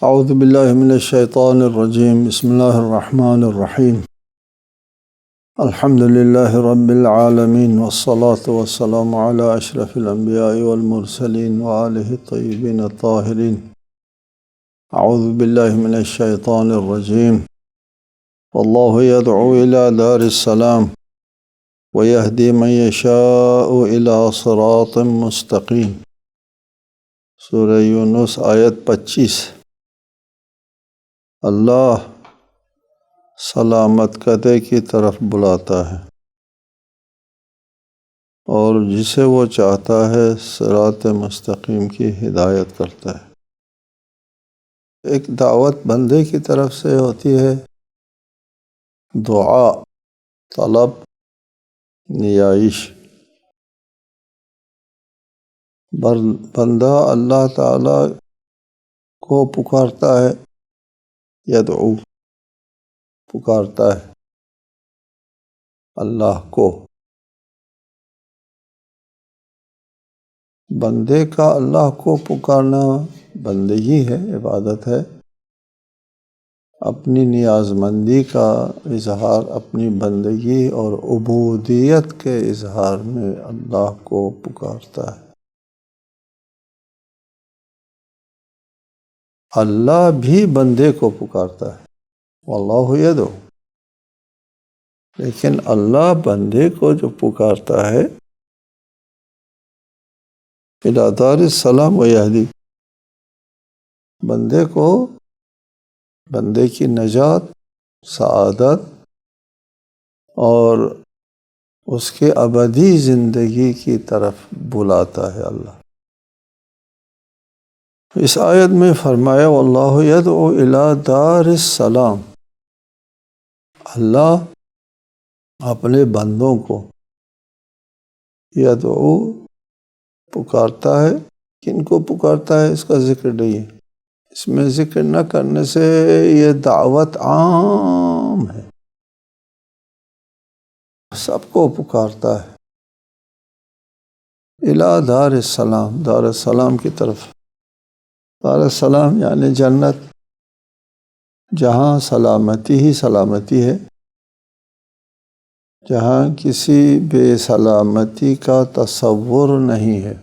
اعوذ باللہ من الشیطان الرجیم بسم اللہ الرحمن الرحیم الحمد للہ رب العالمین والصلاة والسلام علی اشرف الانبیاء والمرسلین وآلہ الطیبین الطاہرین اعوذ باللہ من الشیطان الرجیم واللہ یدعو الی دار السلام ویہدی من یشاء الی صراط مستقیم۔ سورہ یونس آیت 25۔ اللہ سلامت قدے کی طرف بلاتا ہے اور جسے وہ چاہتا ہے صراط مستقیم کی ہدایت کرتا ہے۔ ایک دعوت بندے کی طرف سے ہوتی ہے، دعا، طلب، نیائش۔ بندہ اللہ تعالی کو پکارتا ہے، یدعو، پکارتا ہے اللہ کو۔ بندے کا اللہ کو پکارنا بندگی ہے، عبادت ہے، اپنی نیاز مندی کا اظہار، اپنی بندگی اور عبودیت کے اظہار میں اللہ کو پکارتا ہے۔ اللہ بھی بندے کو پکارتا ہے، واللہ یدعو، لیکن اللہ بندے کو جو پکارتا ہے الی دار السلام ویہدی، بندے کو بندے کی نجات، سعادت اور اس کے ابدی زندگی کی طرف بلاتا ہے اللہ۔ اس آیت میں فرمایا واللہ یدعو الی دار السلام، اللہ اپنے بندوں کو یدعو، پکارتا ہے۔ کن کو پکارتا ہے اس کا ذکر نہیں ہے، اس میں ذکر نہ کرنے سے یہ دعوت عام ہے، سب کو پکارتا ہے۔ الی دار السلام، دار السلام کی طرف۔ دار السلام یعنی جنت، جہاں سلامتی ہی سلامتی ہے، جہاں کسی بے سلامتی کا تصور نہیں ہے،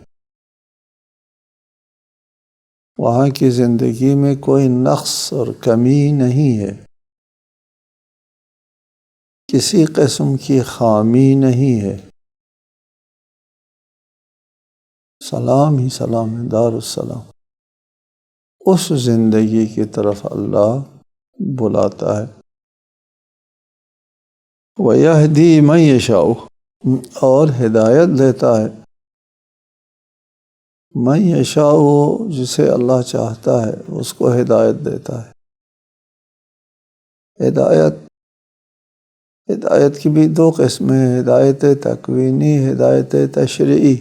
وہاں کی زندگی میں کوئی نقص اور کمی نہیں ہے، کسی قسم کی خامی نہیں ہے، سلام ہی سلام ہے، دار السلام۔ اس زندگی کی طرف اللہ بلاتا ہے۔ وَيَهْدِي مَن يَشَاءُ، اور ہدایت دیتا ہے، من یشاء، جسے اللہ چاہتا ہے اس کو ہدایت دیتا ہے۔ ہدایت کی بھی دو قسمیں ہیں، ہدایت تکوینی، ہدایت تشریعی۔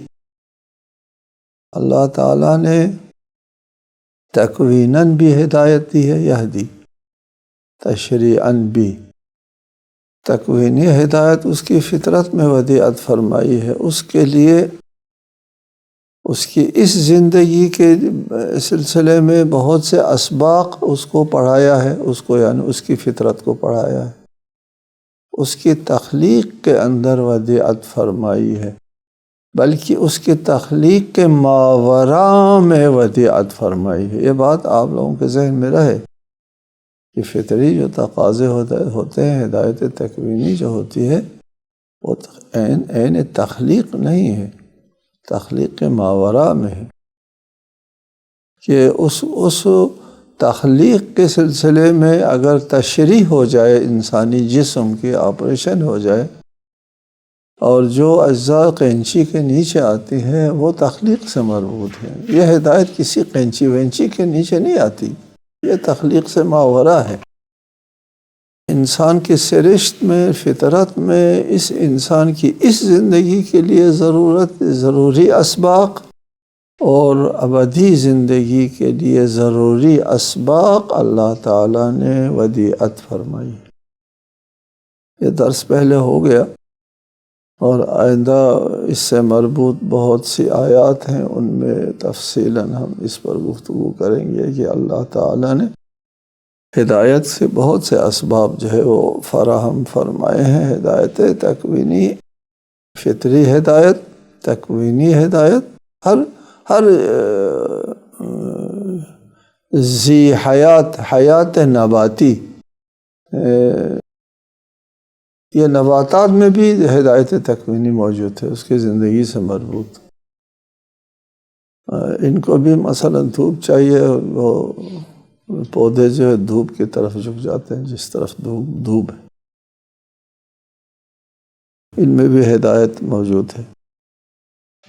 اللہ تعالیٰ نے تکویناً بھی ہدایت دی ہے، یہدی، تشریعاً بھی۔ تکوینی ہدایت اس کی فطرت میں ودیعت فرمائی ہے، اس کے لیے اس کی اس زندگی کے سلسلے میں بہت سے اسباق اس کو پڑھایا ہے، اس کو یعنی اس کی فطرت کو پڑھایا ہے، اس کی تخلیق کے اندر ودیعت فرمائی ہے، بلکہ اس کی تخلیق کے ماوراء میں ودیعت فرمائی ہے۔ یہ بات آپ لوگوں کے ذہن میں رہے کہ فطری جو تقاضے ہوتے ہیں، ہدایت تکوینی جو ہوتی ہے وہ عین تخلیق نہیں ہے، تخلیق کے ماوراء میں ہے، کہ اس تخلیق کے سلسلے میں اگر تشریح ہو جائے، انسانی جسم کی آپریشن ہو جائے، اور جو اجزاء قینچی کے نیچے آتی ہیں وہ تخلیق سے مربوط ہیں، یہ ہدایت کسی قینچی وینچی کے نیچے نہیں آتی، یہ تخلیق سے ماوراء ہے۔ انسان کی سرشت میں، فطرت میں، اس انسان کی اس زندگی کے لیے ضروری اسباق اور ابدی زندگی کے لیے ضروری اسباق اللہ تعالیٰ نے ودیعت فرمائی۔ یہ درس پہلے ہو گیا، اور آئندہ اس سے مربوط بہت سی آیات ہیں، ان میں تفصیلاً ہم اس پر گفتگو کریں گے کہ اللہ تعالیٰ نے ہدایت سے بہت سے اسباب جو ہے وہ فراہم فرمائے ہیں۔ ہدایت تکوینی، فطری ہدایت، تکوینی ہدایت، ہر ذی حیات نباتی، یہ نباتات میں بھی ہدایت تکوینی موجود ہے، اس کی زندگی سے مربوط۔ ان کو بھی مثلا دھوپ چاہیے، وہ پودے جو ہے دھوپ کی طرف جھک جاتے ہیں، جس طرف دھوپ ہے۔ ان میں بھی ہدایت موجود ہے،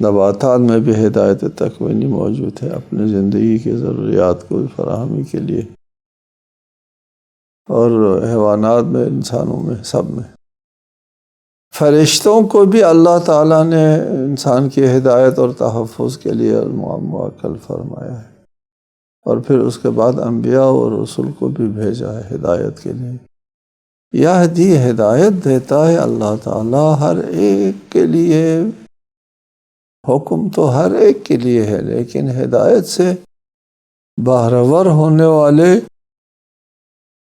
نباتات میں بھی ہدایت تکوینی موجود ہے، اپنی زندگی کی ضروریات کو فراہمی کے لیے، اور حیوانات میں، انسانوں میں، سب میں۔ فرشتوں کو بھی اللہ تعالیٰ نے انسان کی ہدایت اور تحفظ کے لیے موکل فرمایا ہے، اور پھر اس کے بعد انبیاء اور رسول کو بھی بھیجا ہے ہدایت کے لیے۔ یہدی ہدایت دیتا ہے اللہ تعالیٰ ہر ایک کے لیے، حکم تو ہر ایک کے لیے ہے، لیکن ہدایت سے باہرور ہونے والے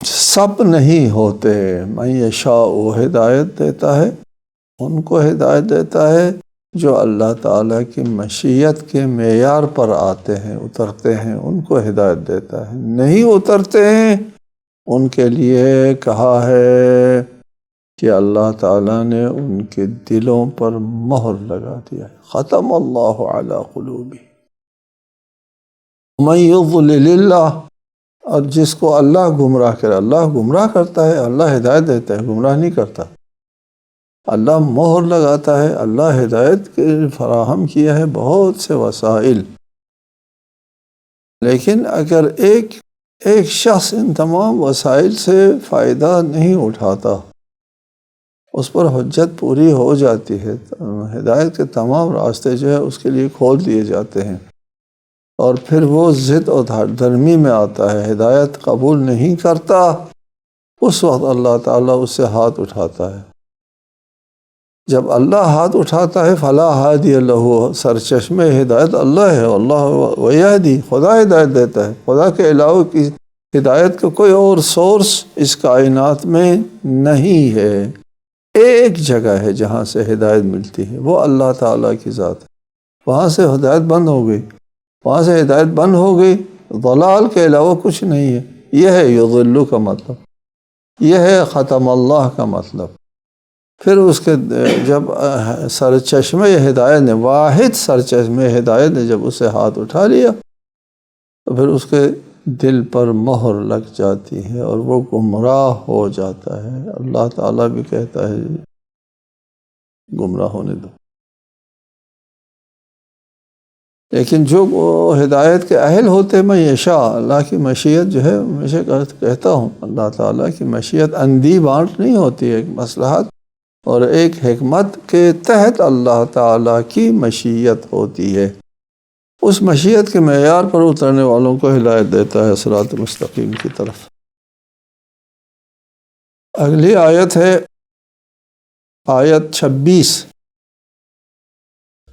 سب نہیں ہوتے۔ من یشاء، وہ ہدایت دیتا ہے، ان کو ہدایت دیتا ہے جو اللہ تعالیٰ کی مشیت کے معیار پر آتے ہیں، اترتے ہیں، ان کو ہدایت دیتا ہے۔ نہیں اترتے ہیں ان کے لیے کہا ہے کہ اللہ تعالیٰ نے ان کے دلوں پر مہر لگا دیا ہے، ختم اللہ علی قلوبہم من یضلل اللہ، اور جس کو اللہ گمراہ کرے، اللہ گمراہ کرتا ہے، اللہ ہدایت دیتا ہے، گمراہ نہیں کرتا۔ اللہ مہر لگاتا ہے، اللہ ہدایت کے فراہم کیا ہے بہت سے وسائل، لیکن اگر ایک شخص ان تمام وسائل سے فائدہ نہیں اٹھاتا، اس پر حجت پوری ہو جاتی ہے، ہدایت کے تمام راستے جو ہے اس کے لیے کھول دیے جاتے ہیں، اور پھر وہ ضد اور دھرمی میں آتا ہے، ہدایت قبول نہیں کرتا، اس وقت اللہ تعالیٰ اس سے ہاتھ اٹھاتا ہے۔ جب اللہ ہاتھ اٹھاتا ہے فلا ہادی لہ، سرچشمہ ہدایت اللہ ہے، اللہ ویہدی، خدا ہدایت دیتا ہے، خدا کے علاوہ کی ہدایت کا کوئی اور سورس اس کائنات میں نہیں ہے۔ ایک جگہ ہے جہاں سے ہدایت ملتی ہے، وہ اللہ تعالیٰ کی ذات ہے، وہاں سے ہدایت بند ہو گئی، وہاں سے ہدایت بند ہو گئی، ضلال کے علاوہ کچھ نہیں ہے۔ یہ ہے یضل کا مطلب، یہ ہے ختم اللہ کا مطلب۔ پھر اس کے جب سرچشمہ ہدایت نے، واحد سرچشمہ ہدایت نے جب اسے ہاتھ اٹھا لیا، تو پھر اس کے دل پر مہر لگ جاتی ہے اور وہ گمراہ ہو جاتا ہے۔ اللہ تعالیٰ بھی کہتا ہے گمراہ ہونے دو۔ لیکن جو ہدایت کے اہل ہوتے، میں یشاء، اللہ کی مشیت جو ہے، ہمیشہ کہتا ہوں، اللہ تعالیٰ کی مشیت اندھی بانٹ نہیں ہوتی ہے، ایک مصلحت اور ایک حکمت کے تحت اللہ تعالیٰ کی مشیت ہوتی ہے۔ اس مشیت کے معیار پر اترنے والوں کو ہدایت دیتا ہے صراط مستقیم کی طرف۔ اگلی آیت ہے آیت 26،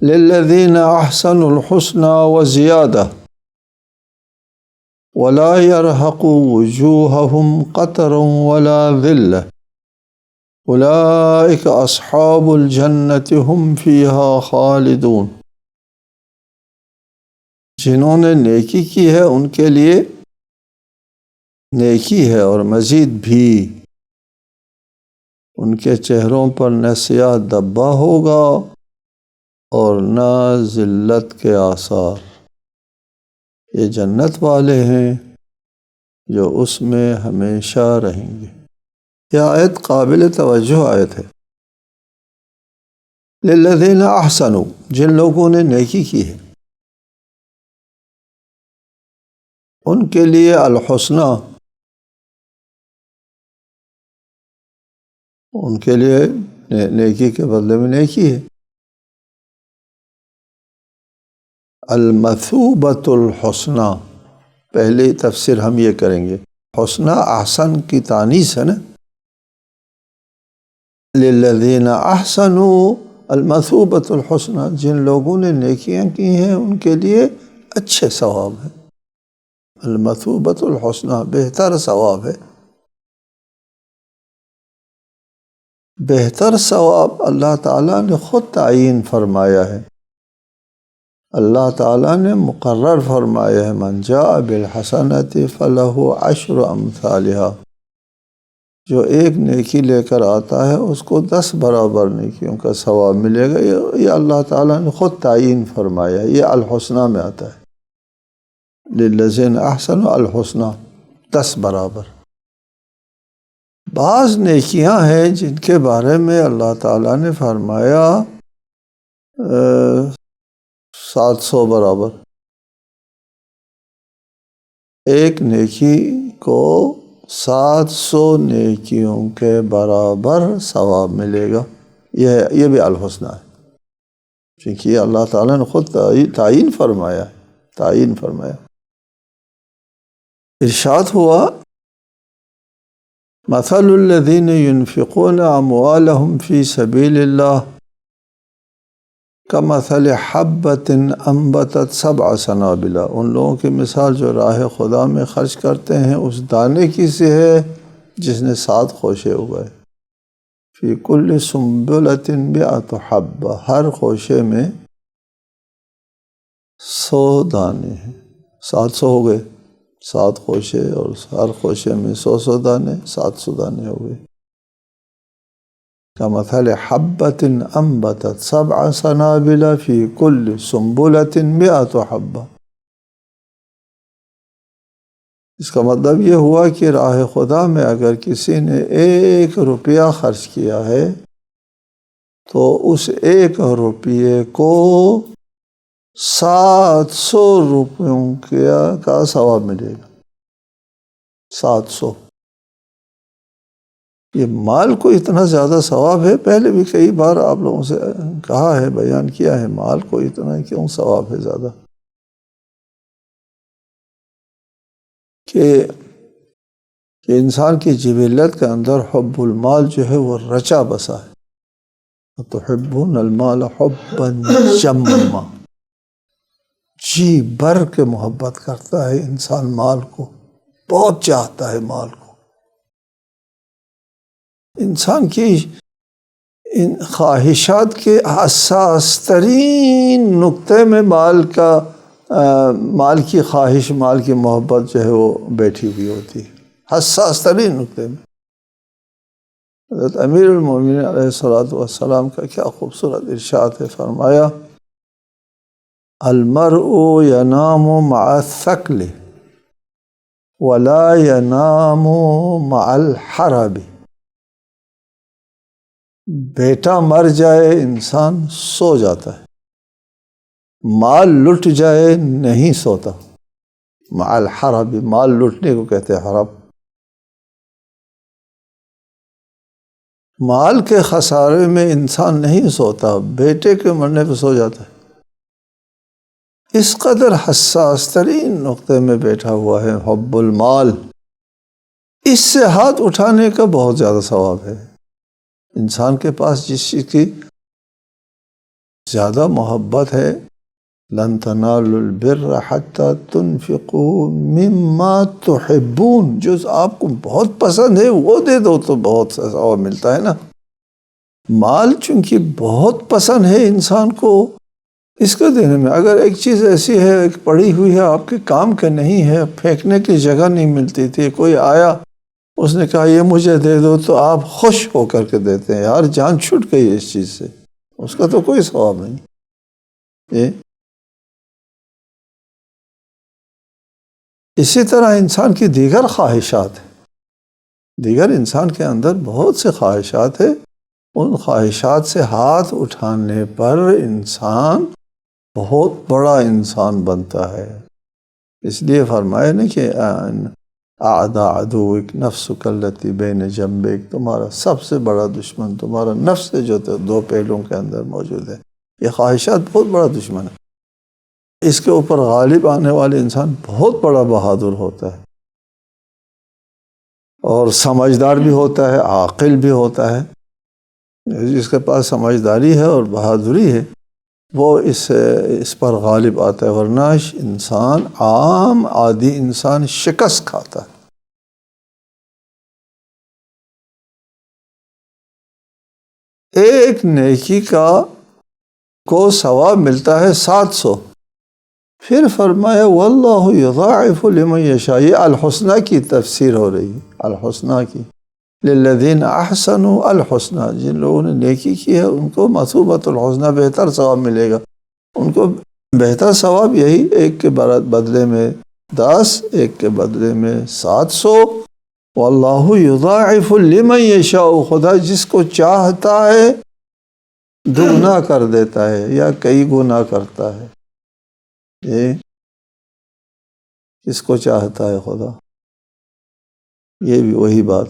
للذین احسنوا الحسنى وزیادہ ولا يرهق وجوههم قتر ولا ذلة اولئک اصحاب الجنة هم فیہا خالدون۔ جنہوں نے نیکی کی ہے ان کے لیے نیکی ہے، اور مزید بھی ان کے چہروں پر نہ سیاہ دبا ہوگا اور نہ ذلت کے آثار۔ یہ جنت والے ہیں جو اس میں ہمیشہ رہیں گے۔ یہ آیت قابل توجہ آیت ہے۔ للذین احسنوا، جن لوگوں نے نیکی کی ہے، ان کے لیے الحسنہ، ان کے لیے نیکی کے بدلے میں نیکی ہے۔ المثوبۃ الحسنہ، پہلی تفسیر ہم یہ کریں گے، حسنہ احسن کی تانیث ہے نا، للذین احسنوا المثوبۃ الحسنہ، جن لوگوں نے نیکیاں کی ہیں ان کے لیے اچھے ثواب ہیں۔ المثوبۃ الحسنہ بہتر ثواب ہے۔ بہتر ثواب اللہ تعالیٰ نے خود تعین فرمایا ہے، اللہ تعالیٰ نے مقرر فرمایا ہے، من جاء بالحسنۃ فلہ عشر امثالہا، جو ایک نیکی لے کر آتا ہے اس کو 10 برابر نیکیوں کا ثواب ملے گا۔ یہ اللہ تعالیٰ نے خود تعین فرمایا ہے، یہ الحسنہ میں آتا ہے، للذین احسنوا الحسنہ، 10 برابر۔ بعض نیکیاں ہیں جن کے بارے میں اللہ تعالیٰ نے فرمایا 700 برابر، ایک نیکی کو 700 نیکیوں کے برابر ثواب ملے گا، یہ بھی الحسنہ ہے، کیونکہ یہ اللہ تعالیٰ نے خود تعین فرمایا ہے، تعین فرمایا۔ ارشاد ہوا مثل الذین ينفقون اموالهم فی سبیل اللہ کمثل حبۃ انبتت 7 سنابل، ان لوگوں کی مثال جو راہ خدا میں خرچ کرتے ہیں اس دانے کی سے ہے جس نے 7 خوشے اگائے، فی کل سنبلۃ 100 حبہ، ہر خوشے میں 100 دانے ہیں، 700 ہو گئے، 7 خوشے اور ہر خوشے میں 100 دانے، 700 دانے ہو گئے۔ کمثل حبۃ انبتت 7 سنابل فی کل سنبلۃ 100 حبہ، اس کا مطلب یہ ہوا کہ راہ خدا میں اگر کسی نے 1 روپیہ خرچ کیا ہے تو اس 1 روپیے کو 700 روپیوں کا ثواب ملے گا، 700۔ یہ مال کو اتنا زیادہ ثواب ہے، پہلے بھی کئی بار آپ لوگوں سے کہا ہے، بیان کیا ہے، مال کو اتنا کیوں ثواب ہے زیادہ، کہ انسان کی جبلت کے اندر حب المال جو ہے وہ رچا بسا ہے، تحبون المال حبا جما، جی بھر کے محبت کرتا ہے انسان مال کو، بہت چاہتا ہے مال کو۔ انسان کی ان خواہشات کے حساس ترین نقطے میں مال کی خواہش، مال کی محبت جو ہے وہ بیٹھی ہوئی ہوتی ہے، حساس ترین نقطے میں۔ حضرت امیر المومنین علیہ الصلوۃ والسلام کا کیا خوبصورت ارشاد ہے، فرمایا المرء ینام مع الثقل ولا ینام مع الحرب، بیٹا مر جائے انسان سو جاتا ہے، مال لٹ جائے نہیں سوتا، مع الحرب، مال لٹنے کو کہتے ہیں حرب، مال کے خسارے میں انسان نہیں سوتا، بیٹے کے مرنے پہ سو جاتا ہے، اس قدر حساس ترین نقطے میں بیٹھا ہوا ہے حب المال، اس سے ہاتھ اٹھانے کا بہت زیادہ ثواب ہے۔ انسان کے پاس جس چیز کی زیادہ محبت ہے، لن تنالوا البر حتى تنفقوا مما تحبون، جو آپ کو بہت پسند ہے وہ دے دو تو بہت ثواب ملتا ہے نا۔ مال چونکہ بہت پسند ہے انسان کو، اس کو دینے میں اگر ایک چیز ایسی ہے ایک پڑی ہوئی ہے آپ کے کام کے نہیں ہے، پھینکنے کی جگہ نہیں ملتی تھی، کوئی آیا اس نے کہا یہ مجھے دے دو تو آپ خوش ہو کر کے دیتے ہیں، یار جان چھوٹ گئی اس چیز سے، اس کا تو کوئی ثواب نہیں۔ اسی طرح انسان کی دیگر خواہشات ہیں، دیگر انسان کے اندر بہت سے خواہشات ہیں، ان خواہشات سے ہاتھ اٹھانے پر انسان بہت بڑا انسان بنتا ہے۔ اس لیے فرمایا نا کہ اعداء عدوک نفسک التی بین جنبیک، تمہارا سب سے بڑا دشمن تمہارا نفس ہے جو 2 پہلوؤں کے اندر موجود ہے۔ یہ خواہشات بہت بڑا دشمن ہے، اس کے اوپر غالب آنے والے انسان بہت بڑا بہادر ہوتا ہے اور سمجھدار بھی ہوتا ہے، عاقل بھی ہوتا ہے، جس کے پاس سمجھداری ہے اور بہادری ہے وہ اس پر غالب آتا ہے، ورنہ انسان عام عادی انسان شکست کھاتا ہے۔ ایک نیکی کو ثواب ملتا ہے 700۔ پھر فرمایا واللہ یضاعف لمن یشاء، یہ الحسنہ کی تفسیر ہو رہی ہے، الحسنہ کی، للذین احسنوا الحسنہ، جن لوگوں نے نیکی کی ہے ان کو مثوبۃ الحسنہ، بہتر ثواب ملے گا ان کو۔ بہتر ثواب یہی، ایک کے بدلے میں 10، ایک کے بدلے میں 700۔ واللہ یضاعف لمن یشاء، خدا جس کو چاہتا ہے دگنا کر دیتا ہے یا کئی گنا کرتا ہے، یہ کس کو چاہتا ہے خدا۔ یہ بھی وہی بات،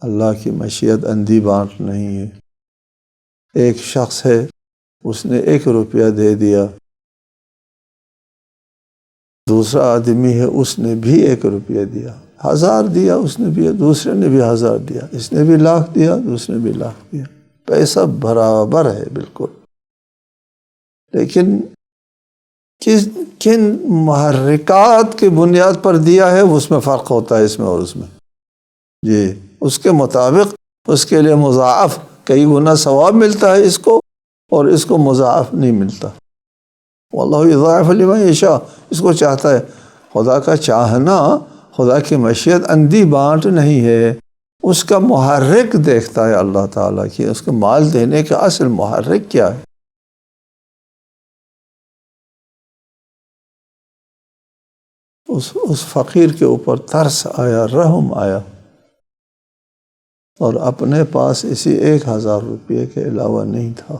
اللہ کی مشیت اندھی بانٹ نہیں ہے۔ ایک شخص ہے، اس نے 1 روپیہ دے دیا، دوسرا آدمی ہے اس نے بھی 1 روپیہ دیا، 1000 دیا اس نے بھی، دوسرے نے بھی 1000 دیا، اس نے بھی 1,00,000 دیا، دوسرے نے بھی 1,00,000 دیا، پیسہ برابر ہے بالکل، لیکن کن محرکات کی بنیاد پر دیا ہے اس میں فرق ہوتا ہے، اس میں اور اس میں، جی اس کے مطابق اس کے لیے مضاعف کئی گنا ثواب ملتا ہے اس کو، اور اس کو مضاعف نہیں ملتا۔ واللہ یضاعف لمن یشاء، اس کو چاہتا ہے۔ خدا کا چاہنا، خدا کی مشیت اندھی بانٹ نہیں ہے، اس کا محرک دیکھتا ہے اللہ تعالیٰ کی، اس کو مال دینے کا اصل محرک کیا ہے۔ اس فقیر کے اوپر ترس آیا، رحم آیا، اور اپنے پاس اسی 1000 روپے کے علاوہ نہیں تھا،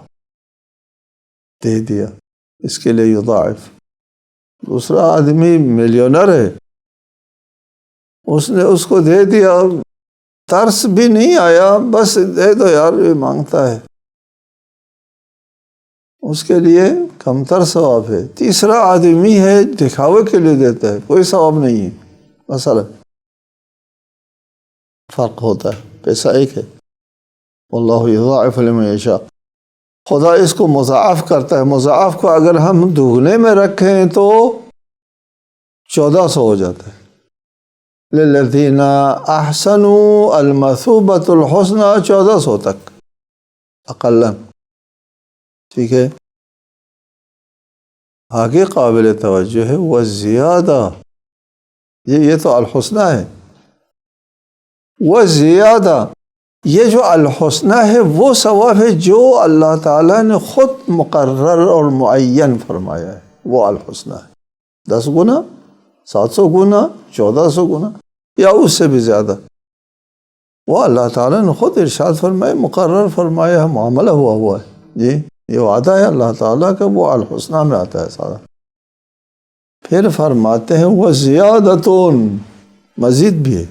دے دیا، اس کے لیے یضاعف۔ دوسرا آدمی ملینر ہے، اس نے اس کو دے دیا، ترس بھی نہیں آیا، بس دے دو یار یہ مانگتا ہے، اس کے لیے کمتر ثواب ہے۔ تیسرا آدمی ہے دکھاوے کے لیے دیتا ہے، کوئی ثواب نہیں ہے، مثلا فرق ہوتا ہے، پیسہ ایک ہے۔ واللہ یضاعف لمن یشاء، خدا اس کو مضاعف کرتا ہے۔ مضاعف کو اگر ہم دوگنے میں رکھیں تو 1400 ہو جاتا ہے۔ للذین احسنوا المثوبۃ الحسنہ، 1400 تک اقلاً، ٹھیک ہے۔ آگے قابل توجہ ہے وزیادہ، یہ تو الحسنہ ہے، وزیادہ، یہ جو الحسنہ ہے وہ ثواب ہے جو اللہ تعالیٰ نے خود مقرر اور معین فرمایا ہے، وہ الحسنہ ہے۔ 10 گنا، 700 گنا، 1400 گنا، یا اس سے بھی زیادہ، وہ اللہ تعالیٰ نے خود ارشاد فرمایا، مقرر فرمایا، معاملہ ہوا ہے، جی یہ وعدہ ہے اللہ تعالیٰ کا، وہ الحسنہ میں آتا ہے سارا۔ پھر فرماتے ہیں وہ زیادتون، مزید بھی ہے،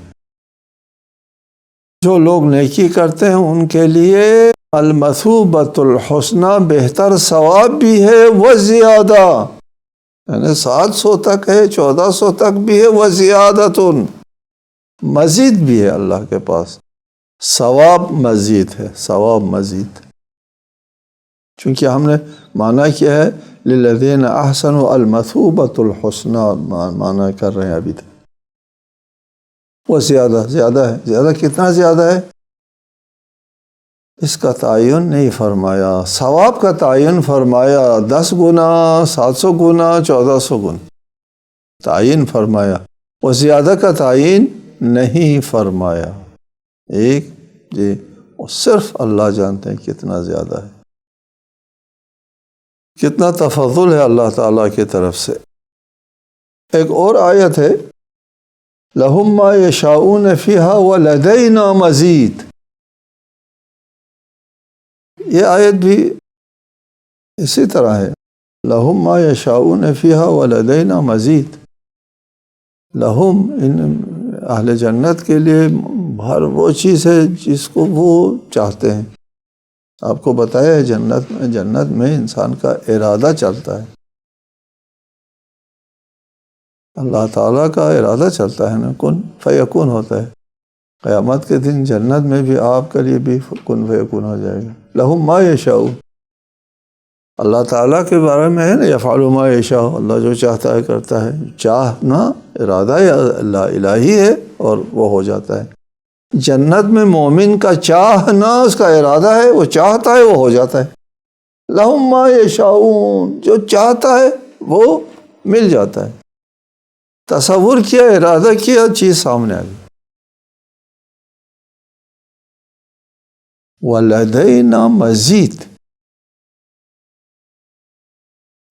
جو لوگ نیکی کرتے ہیں ان کے لیے المثوبۃ الحسنہ، بہتر ثواب بھی ہے، وہ زیادہ، یعنی 700 تک ہے، 1400 تک بھی ہے، وہ زیادتون، مزید بھی ہے اللہ کے پاس، ثواب مزید ہے، ثواب مزید، چونکہ ہم نے معنی کیا ہے للذین احسنوا المثوبۃ الحسنہ، معنی کر رہے ہیں ابھی تک، وہ زیادہ ہے، زیادہ کتنا زیادہ ہے اس کا تعین نہیں فرمایا، ثواب کا تعین فرمایا، 10 گنا، 700 گنا، 1400 گنا تعین فرمایا، وہ زیادہ کا تعین نہیں فرمایا۔ ایک جی وہ صرف اللہ جانتے ہیں کتنا زیادہ ہے، کتنا تفضل ہے اللہ تعالیٰ کی طرف سے۔ ایک اور آیت ہے لَهُمْ مَا يَشَاءُونَ فِيهَا وَلَدَيْنَا مَزِيدٌ، یہ آیت بھی اسی طرح ہے، لَهُمْ مَا يَشَاءُونَ فِيهَا وَلَدَيْنَا مَزِيدٌ، لَهُمْ ان اہل جنت کے لیے ہر وہ چیز ہے جس کو وہ چاہتے ہیں۔ آپ کو بتایا ہے جنت میں انسان کا ارادہ چلتا ہے، اللہ تعالیٰ کا ارادہ چلتا ہے نا، کن فیکون ہوتا ہے۔ قیامت کے دن جنت میں بھی آپ کے لیے بھی کن فیکون ہو جائے گا۔ لہم ما یشاؤون، اللہ تعالیٰ کے بارے میں ہے نا یفعل ما یشاء، اللہ جو چاہتا ہے کرتا ہے، چاہنا ارادہ اللہ الہی ہے اور وہ ہو جاتا ہے۔ جنت میں مومن کا چاہنا اس کا ارادہ ہے، وہ چاہتا ہے وہ ہو جاتا ہے۔ لہم ما یشاؤون، جو چاہتا ہے وہ مل جاتا ہے، تصور کیا، ارادہ کیا، چیز سامنے آ گئی۔ وَلَدَيْنَا مزید،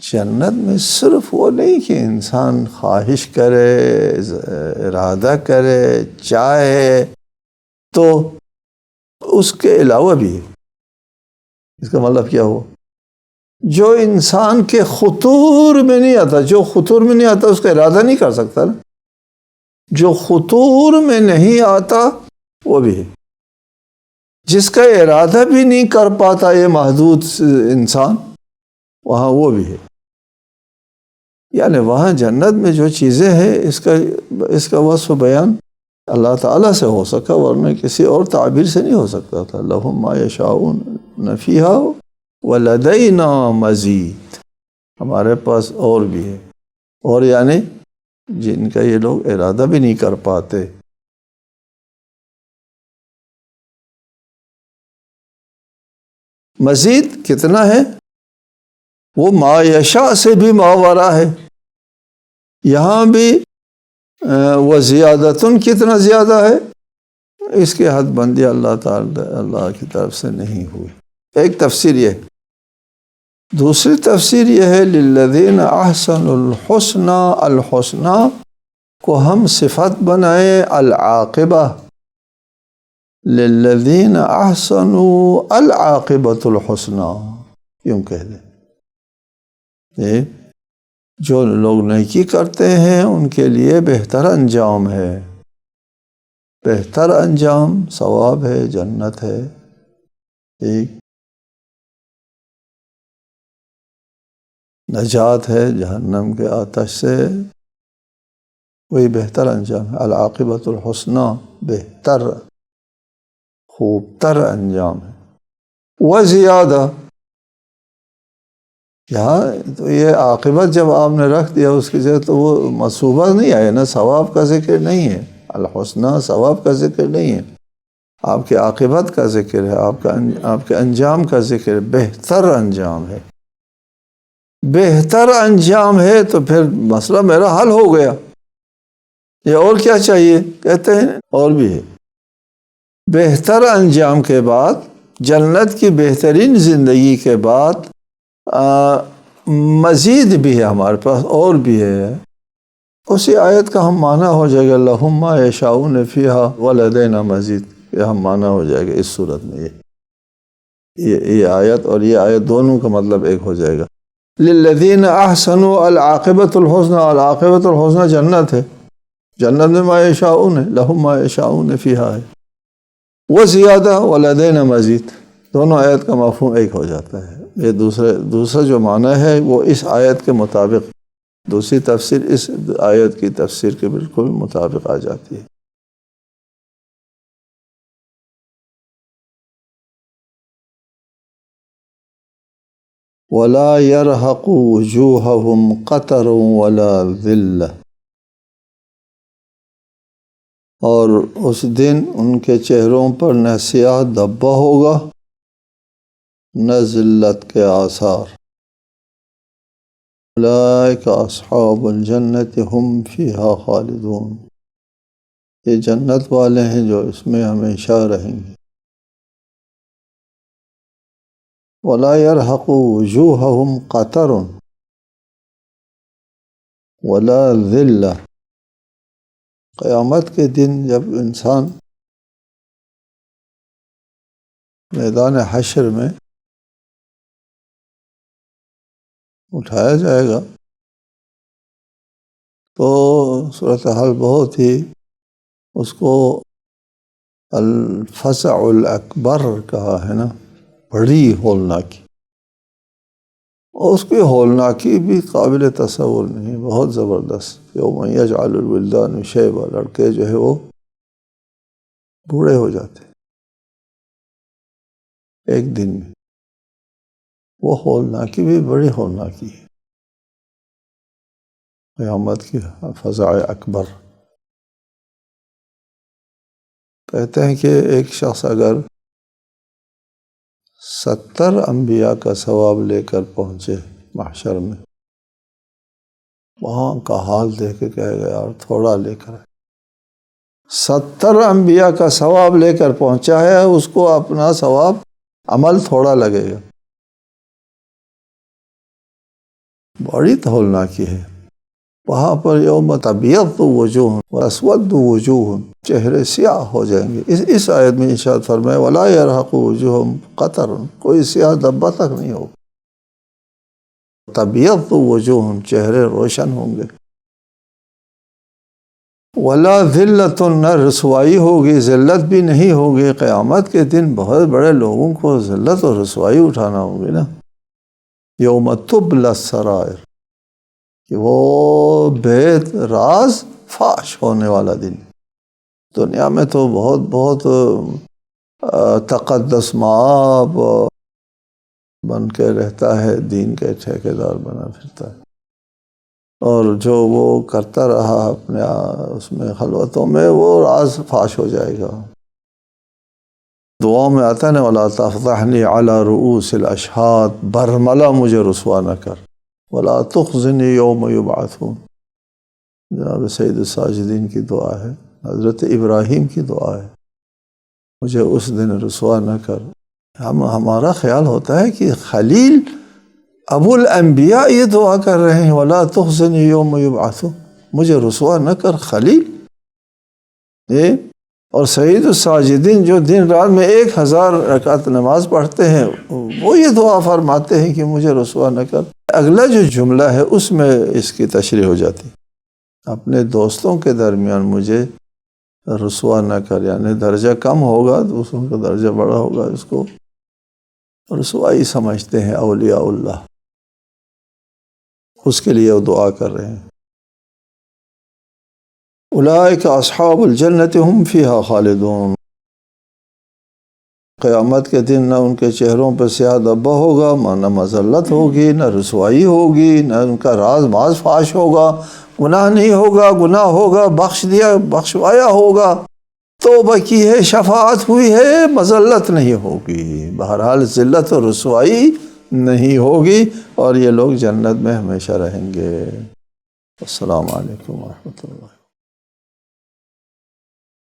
جنت میں صرف وہ نہیں کہ انسان خواہش کرے، ارادہ کرے، چاہے، تو اس کے علاوہ بھی ہے۔ اس کا مطلب کیا ہوا؟ جو انسان کے خطور میں نہیں آتا، جو خطور میں نہیں آتا اس کا ارادہ نہیں کر سکتا نا، جو خطور میں نہیں آتا وہ بھی ہے، جس کا ارادہ بھی نہیں کر پاتا یہ محدود انسان، وہاں وہ بھی ہے۔ یعنی وہاں جنت میں جو چیزیں ہیں اس کا وصف بیان اللہ تعالیٰ سے ہو سکا، ورنہ کسی اور تعبیر سے نہیں ہو سکتا تھا۔ لہم ما یشاؤون فیہا ولدینا مزید، ہمارے پاس اور بھی ہے، اور یعنی جن کا یہ لوگ ارادہ بھی نہیں کر پاتے۔ مزید کتنا ہے؟ وہ ما یشاء سے بھی ماورا ہے، یہاں بھی وہ زیادتن کتنا زیادہ ہے، اس کی حد بندی اللہ تعالی اللہ کی طرف سے نہیں ہوئی۔ ایک تفسیر یہ، دوسری تفسیر یہ ہے للذین احسنوا الحسنى، الحسنى کو ہم صفت بنائے العاقبہ، للذین احسنوا العاقبۃ الحسنى، یوں کہہ دیں جو لوگ نیکی کرتے ہیں ان کے لیے بہتر انجام ہے، بہتر انجام ثواب ہے، جنت ہے، ایک نجات ہے جہنم کے آتش سے، وہی بہتر انجام ہے۔ العاقبۃ الحسنى، بہتر خوب تر انجام ہے۔ وزیادہ، یہاں تو یہ عاقبت جب آپ نے رکھ دیا اس کی جگہ تو وہ منصوبہ نہیں آیا نا، ثواب کا ذکر نہیں ہے، الحسنى ثواب کا ذکر نہیں ہے، آپ کے عاقبت کا ذکر ہے، آپ کے انجام کا ذکر ہے، بہتر انجام ہے۔ بہتر انجام ہے تو پھر مسئلہ میرا حل ہو گیا، یہ اور کیا چاہیے؟ کہتے ہیں اور بھی ہے۔ بہتر انجام کے بعد، جنت کی بہترین زندگی کے بعد مزید بھی ہے ہمارے پاس، اور بھی ہے۔ اسی آیت کا ہم معنی ہو جائے گا لہم ما یشاؤون فیہا ولدینا مزید، یہ ہم معنی ہو جائے گا اس صورت میں، یہ آیت اور یہ آیت دونوں کا مطلب ایک ہو جائے گا۔ للذین احسنوا العاقبۃ الحسنى، العاقبۃ الحسنى جنت ہے، جنت میں ما یشاؤون ہے، لہم ما یشاؤون فیہا ہے، وہ زیادہ ولدینا مزید، دونوں آیت کا مفہوم ایک ہو جاتا ہے۔ یہ دوسرا جو معنی ہے وہ اس آیت کے مطابق، دوسری تفسیر اس آیت کی تفسیر کے بالکل مطابق آ جاتی ہے۔ وَلَا يَرْهَقُ وُجُوهَهُمْ قَتَرٌ وَلَا ذِلَّةٌ، اور اس دن ان کے چہروں پر نہ سیاہ دھبا ہوگا نہ ذلت کے آثار۔ اولئک اصحاب الجنت هم فیہا خالدون، یہ جنت والے ہیں جو اس میں ہمیشہ رہیں گے۔ وَلَا يَرْهَقُ وُجُوهَهُمْ قَتَرٌ وَلَا ذِلَّةٌ، قیامت کے دن جب انسان میدان حشر میں اٹھایا جائے گا تو صورتحال بہت ہی، اس کو الفزع الاکبر کہا ہے نا، بڑی ہولناکی، اور اس کی ہولناکی بھی قابل تصور نہیں، بہت زبردست۔ یوم یجعل الولدان شیبا، لڑکے جو ہے وہ بوڑھے ہو جاتے ہیں۔ ایک دن میں، وہ ہولناکی بھی بڑی ہولناکی ہے، قیامت کی فزع اکبر۔ کہتے ہیں کہ ایک شخص اگر 70 انبیاء کا ثواب لے کر پہنچے محشر میں، وہاں کا حال دیکھ کے کہے گا یار تھوڑا لے کر 70 انبیاء کا ثواب لے کر پہنچا ہے، اس کو اپنا ثواب عمل تھوڑا لگے گا، بڑی ہولناکی ہے۔ وہاں پر یوم تبیض وجوہ واسود وجوہ، چہرے سیاہ ہو جائیں گے۔ اس آیت میں ارشاد فرمائے ولا یرحق وجوہہم قطر، کوئی سیاہ دبا تک نہیں ہوگا۔ تبیض وجوہ، چہرے روشن ہوں گے۔ ولا ذلت، نہ رسوائی ہوگی، ذلت بھی نہیں ہوگی۔ قیامت کے دن بہت بڑے لوگوں کو ذلت اور رسوائی اٹھانا ہوگی نا۔ یوم تبلی السرائر، کہ وہ بید راز فاش ہونے والا دن۔ دنیا میں تو بہت تقدس مآب بن کے رہتا ہے، دین کے ٹھیکیدار بنا پھرتا ہے، اور جو وہ کرتا رہا اپنے اس میں خلوتوں میں، وہ راز فاش ہو جائے گا۔ دعاؤں میں آتا ہے نا وَلَا تَفْضَحْنِي عَلَى رُؤُوسِ الْأَشْهَادِ، برملا مجھے رسوا نہ کر، وَلَا تُخْزِنِي يَوْمَ يُبْعَثُونَ، جناب سید الساجدین کی دعا ہے، حضرت ابراہیم کی دعا ہے، مجھے اس دن رسوا نہ کر۔ ہمارا خیال ہوتا ہے کہ خلیل ابو الانبیاء یہ دعا کر رہے ہیں وَلَا تُخْزِنِي يَوْمَ يُبْعَثُونَ، مجھے رسوا نہ کر خلیل۔ اور سید الساجدین جو دن رات میں 1000 رکعت نماز پڑھتے ہیں، وہ یہ دعا فرماتے ہیں کہ مجھے رسوا نہ کر۔ اگلا جو جملہ ہے اس میں اس کی تشریح ہو جاتی، اپنے دوستوں کے درمیان مجھے رسوا نہ کر، یعنی درجہ کم ہوگا دوسروں کا درجہ بڑا ہوگا، اس کو رسوائی سمجھتے ہیں اولیاء اللہ، اس کے لیے وہ دعا کر رہے ہیں۔ اولئک اصحاب الجنت هم فیہا خالدون، قیامت کے دن نہ ان کے چہروں پر سیاہ دبا ہوگا، نہ مذلت ہوگی، نہ رسوائی ہوگی، نہ ان کا راز باز فاش ہوگا، گناہ نہیں ہوگا، گناہ ہوگا بخش دیا بخشوایا ہوگا، توبہ کی ہے، شفاعت ہوئی ہے، مذلت نہیں ہوگی، بہرحال ذلت اور رسوائی نہیں ہوگی، اور یہ لوگ جنت میں ہمیشہ رہیں گے۔ السلام علیکم ورحمۃ اللہ۔